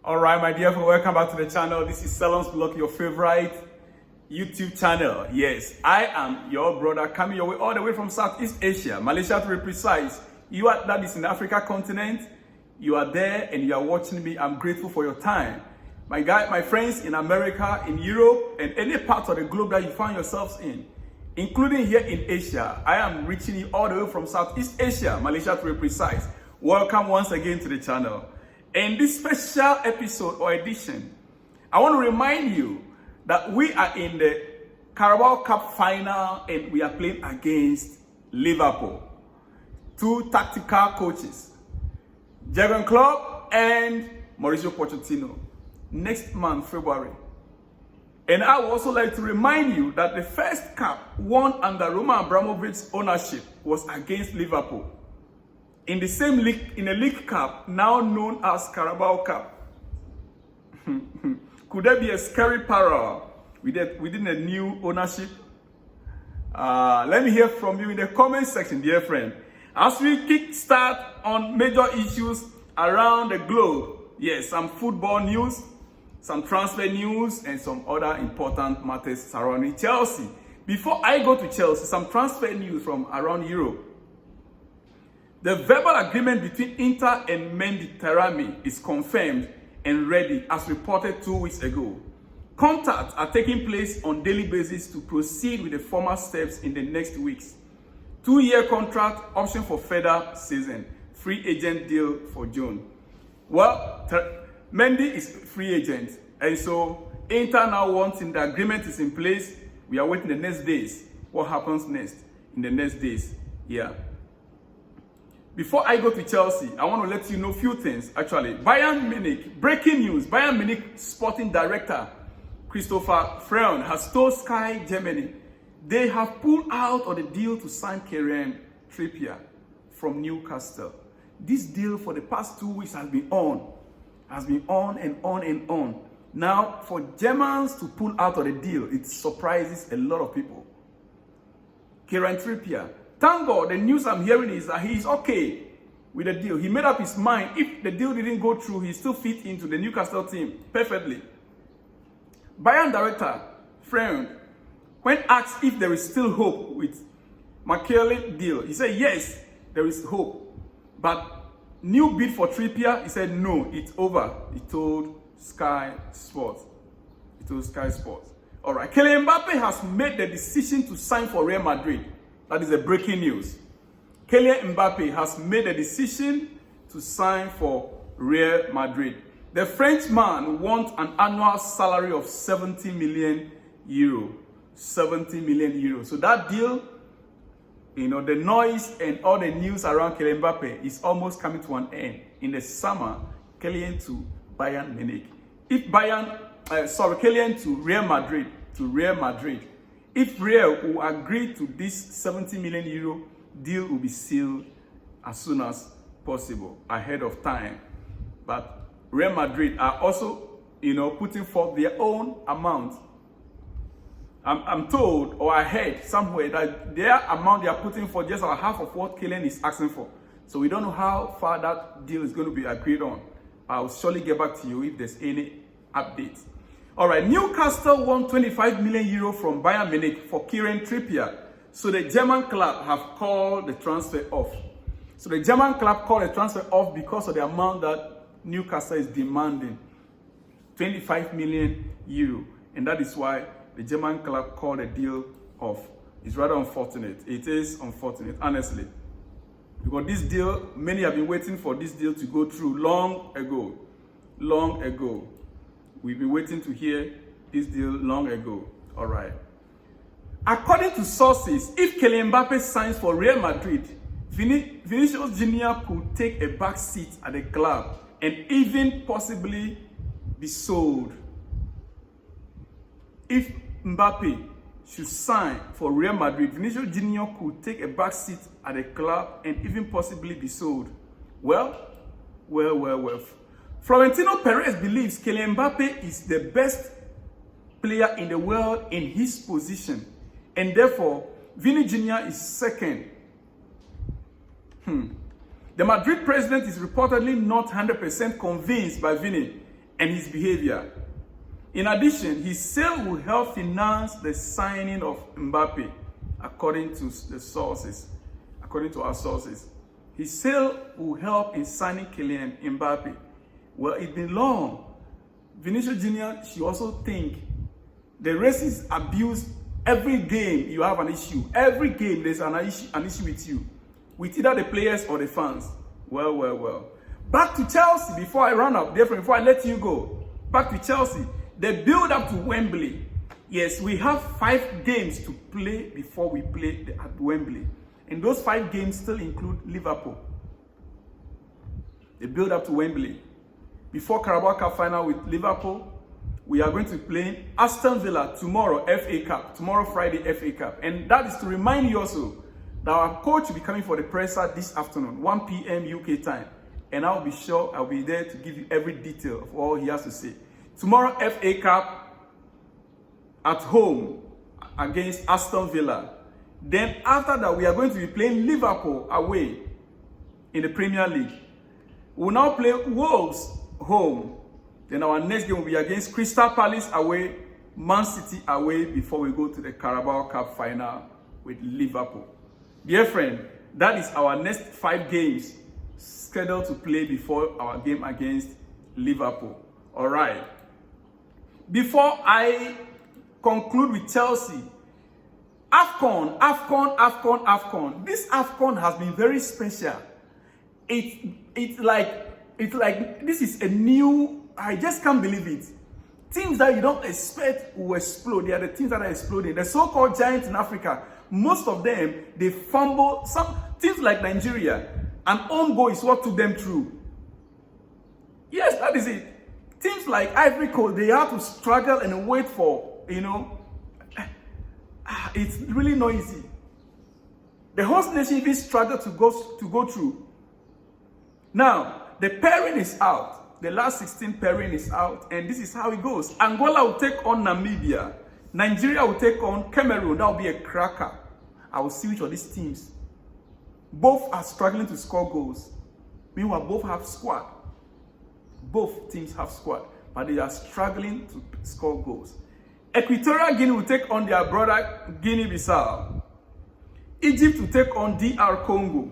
Alright, my dear, welcome back to the channel. This is Salon's Vlog, your favorite YouTube channel. Yes, I am your brother coming your way all the way from Southeast Asia, Malaysia to be precise. That is in the Africa continent. You are there and you are watching me. I'm grateful for your time. My friends in America, in Europe, and any part of the globe that you find yourselves in, including here in Asia, I am reaching you all the way from Southeast Asia, Malaysia to be precise. Welcome once again to the channel. In this special episode or edition, I want to remind you that we are in the Carabao Cup final and we are playing against Liverpool. Two tactical coaches, Jurgen Klopp and Mauricio Pochettino, next month, February. And I would also like to remind you that the first cup won under Roman Abramovich's ownership was against Liverpool. In the same league, in a league cup now known as Carabao Cup. Could there be a scary parallel within a new ownership? Let me hear from you in the comment section, dear friend. As we kickstart on major issues around the globe, yes, some football news, some transfer news, and some other important matters surrounding Chelsea. Before I go to Chelsea, some transfer news from around Europe. The verbal agreement between Inter and Mendy Taremi is confirmed and ready as reported 2 weeks ago. Contacts are taking place on daily basis to proceed with the formal steps in the next weeks. 2-year contract, option for further season, free agent deal for June. Well, Mendy is free agent, and so Inter now wants him. The agreement is in place. We are waiting the next days. What happens next in the next days? Yeah. Before I go to Chelsea, I want to let you know a few things. Actually, Bayern Munich, breaking news. Bayern Munich sporting director Christopher Freund has told Sky Germany they have pulled out of the deal to sign Kylian Trippier from Newcastle. This deal for the past 2 weeks has been on and on and on. Now, for Germans to pull out of the deal, it surprises a lot of people. Kylian Trippier. Thank God, the news I'm hearing is that he's okay with the deal. He made up his mind. If the deal didn't go through, he still fit into the Newcastle team perfectly. Bayern director, Freund, when asked if there is still hope with McKellen deal, he said, yes, there is hope. But new bid for Trippier, he said, no, it's over. He told Sky Sports. All right, Kylian Mbappe has made the decision to sign for Real Madrid. That is the breaking news. Kylian Mbappe has made a decision to sign for Real Madrid. The Frenchman wants an annual salary of 70 million euro. 70 million euro. So that deal, the noise and all the news around Kylian Mbappe is almost coming to an end. In the summer, Kylian to Bayern Munich. Kylian to Real Madrid. If Real will agree to this 70 million euro deal, will be sealed as soon as possible, ahead of time. But Real Madrid are also, putting forth their own amount. I'm told, or I heard somewhere, that their amount they are putting for just about half of what Kylian is asking for. So we don't know how far that deal is going to be agreed on. I'll surely get back to you if there's any updates. All right, Newcastle won 25 million euro from Bayern Munich for Kylian Trippier. So the German club have called the transfer off. So the German club called the transfer off because of the amount that Newcastle is demanding, 25 million euro. And that is why the German club called the deal off. It's rather unfortunate. It is unfortunate, honestly. Because this deal, many have been waiting for this deal to go through long ago. Long ago. We've been waiting to hear this deal long ago. All right. According to sources, if Kylian Mbappe signs for Real Madrid, Vinicius Jr. could take a back seat at the club and even possibly be sold. If Mbappe should sign for Real Madrid, Vinicius Jr. could take a back seat at the club and even possibly be sold. Well. Florentino Perez believes Kylian Mbappe is the best player in the world in his position, and therefore Vini Jr. is second. The Madrid president is reportedly not 100% convinced by Vini and his behavior. In addition, his sale will help finance the signing of Mbappe, according to the sources. According to our sources, his sale will help in signing Kylian Mbappe. Well, it's been long. Vinicius Jr. should also think the racist abuse. Every game you have an issue. Every game there's an issue with you, with either the players or the fans. Well. Back to Chelsea before I run up. Therefore, before I let you go, back to Chelsea. The build up to Wembley. Yes, we have 5 games to play before we play at Wembley. And those 5 games still include Liverpool. The build up to Wembley. Before Carabao Cup final with Liverpool, we are going to play Aston Villa tomorrow, FA Cup. Tomorrow, Friday, FA Cup. And that is to remind you also that our coach will be coming for the presser this afternoon, 1 p.m. UK time. And I'll be sure I'll be there to give you every detail of all he has to say. Tomorrow, FA Cup at home against Aston Villa. Then after that, we are going to be playing Liverpool away in the Premier League. We'll now play Wolves home. Then our next game will be against Crystal Palace away, Man City away before we go to the Carabao Cup final with Liverpool. Dear friend, that is our next 5 games scheduled to play before our game against Liverpool. All right. Before I conclude with Chelsea, AFCON. This AFCON has been very special. It's like this is a new, I just can't believe it. Teams that you don't expect will explode. They are the teams that are exploding. The so-called giants in Africa, most of them, they fumble. Some teams like Nigeria, an own goal is what took them through. Yes, that is it. Teams like Ivory Coast, they have to struggle and wait for, it's really not easy. The host nation even struggled to go through. Now, the pairing is out. The last 16 pairing is out, and this is how it goes. Angola will take on Namibia. Nigeria will take on Cameroon. That will be a cracker. I will see which of these teams. Both are struggling to score goals. Meanwhile, both have squad. Both teams have squad, but they are struggling to score goals. Equatorial Guinea will take on their brother Guinea-Bissau. Egypt will take on DR Congo.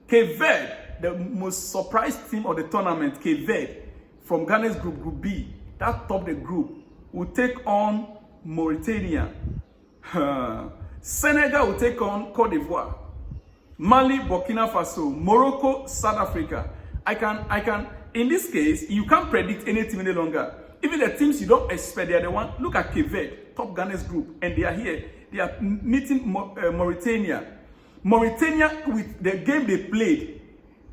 Cape Verde, the most surprised team of the tournament, Cape Verde, from Ghana's Group B, that topped the group, will take on Mauritania. Senegal will take on Cote d'Ivoire. Mali, Burkina Faso, Morocco, South Africa. In this case, you can't predict any team any longer. Even the teams you don't expect, they are the one. Look at Cape Verde, top Ghana's group, and they are here. They are meeting Mauritania. Mauritania, with the game they played,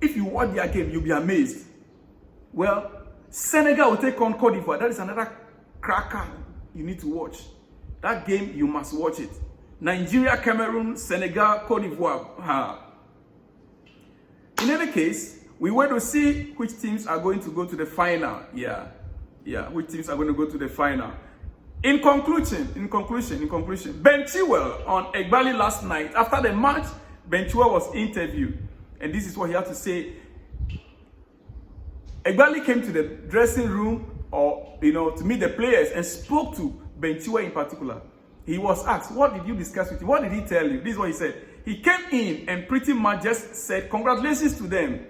if you watch their game, you'll be amazed. Well, Senegal will take on Cote d'Ivoire. That is another cracker you need to watch. That game, you must watch it. Nigeria, Cameroon, Senegal, Cote d'Ivoire. In any case, we want to see which teams are going to go to the final. Which teams are going to go to the final. In conclusion, Ben Chilwell on Egbali last night, after the match, Ben Chilwell was interviewed, and this is what he had to say. Egbali came to the dressing room, to meet the players and spoke to Ben Chilwell in particular. He was asked, "What did you discuss with him? What did he tell you?" This is what he said. He came in and pretty much just said, "Congratulations to them."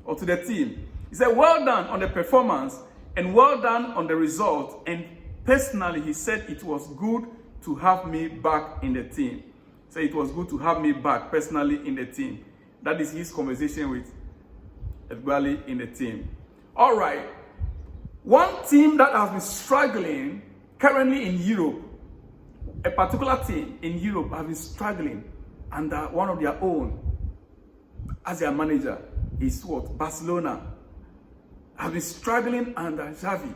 Or to the team. He said, "Well done on the performance and well done on the result." And personally, he said it was good to have me back in the team. He said it was good to have me back personally in the team. That is his conversation with Egbali in the team. All right. One team that has been struggling currently in Europe, a particular team in Europe has been struggling under one of their own as their manager. Is what? Barcelona have been struggling under Xavi.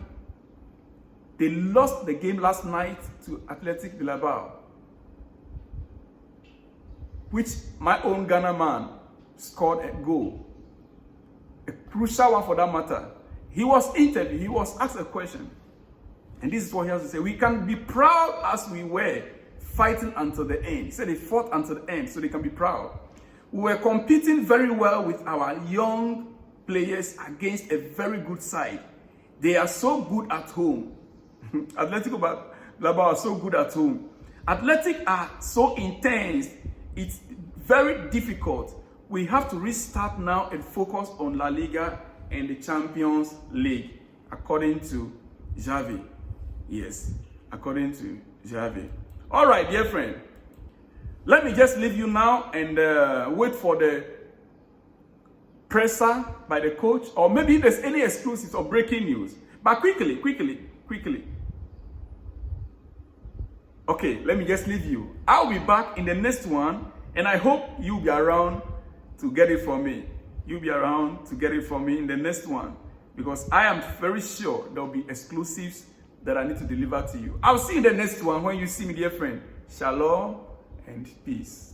They lost the game last night to Athletic Bilbao, which my own Ghana man scored a goal. A crucial one for that matter. He was interviewed, he was asked a question. And this is what he has to say. We can be proud as we were fighting until the end. He said they fought until the end, so they can be proud. We were competing very well with our young players against a very good side. They are so good at home. Atletico Bilbao are so good at home. Athletic are so intense. It's very difficult. We have to restart now and focus on La Liga and the Champions League, according to Xavi. Yes, according to Xavi. All right, dear friend. Let me just leave you now and wait for the presser by the coach, or maybe there's any exclusives or breaking news. But quickly. Okay, let me just leave you. I'll be back in the next one, and I hope you'll be around to get it from me. You'll be around to get it from me in the next one, because I am very sure there'll be exclusives that I need to deliver to you. I'll see you in the next one when you see me, dear friend. Shalom and peace.